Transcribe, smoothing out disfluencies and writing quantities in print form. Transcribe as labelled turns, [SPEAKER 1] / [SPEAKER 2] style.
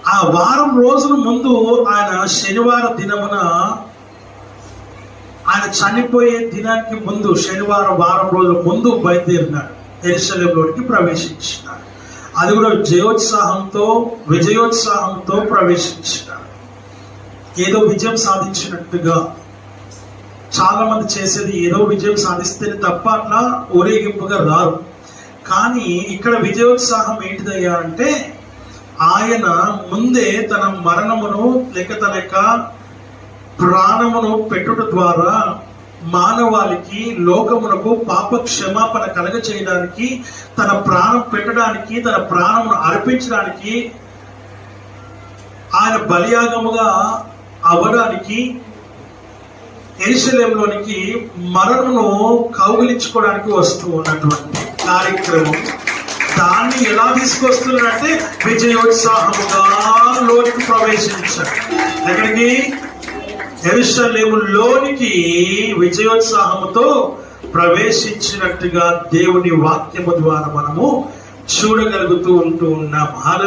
[SPEAKER 1] ఆ వారం రోజుల ముందు ఆయన శనివార దినమున, ఆయన చనిపోయే దినానికి ముందు శనివారం వారం రోజుల ముందు బయలుదేరినాడు, యెరూషలేములోనికి ప్రవేశించినాడు. అది కూడా విజయోత్సాహంతో ప్రవేశించినాడు. ఏదో విజయం సాధించినట్టుగా. చాలా మంది చేసేది ఏదో విజయం సాధిస్తేనే తప్ప అట్లా ఊరేగింపుగా రారు. కానీ ఇక్కడ విజయోత్సాహం ఏంటిదయ్యా అంటే, ఆయన ముందే తన మరణమును లేక తన యొక్క ప్రాణమును పెట్టుట ద్వారా మానవాళికి, లోకమునకు పాప క్షమాపణ కలగ చేయడానికి, తన ప్రాణం పెట్టడానికి, తన ప్రాణమును అర్పించడానికి, ఆయన బలియాగముగా అవ్వడానికి యెరూషలేములోనికి మరణమును కౌగిలించుకోవడానికి వస్తూ ఉన్నటువంటి కార్యక్రమం. దాన్ని ఎలా తీసుకొస్తున్నారంటే విజయోత్సాహముగా లోనికి ప్రవేశించారు. ఎక్కడికి? యెరూషలేములోనికి విజయోత్సాహముతో ప్రవేశించినట్టుగా దేవుని వాక్యము ద్వారా మనము చూడగలుగుతూ ఉంటూ ఉన్నాం. హల్లెలూయా.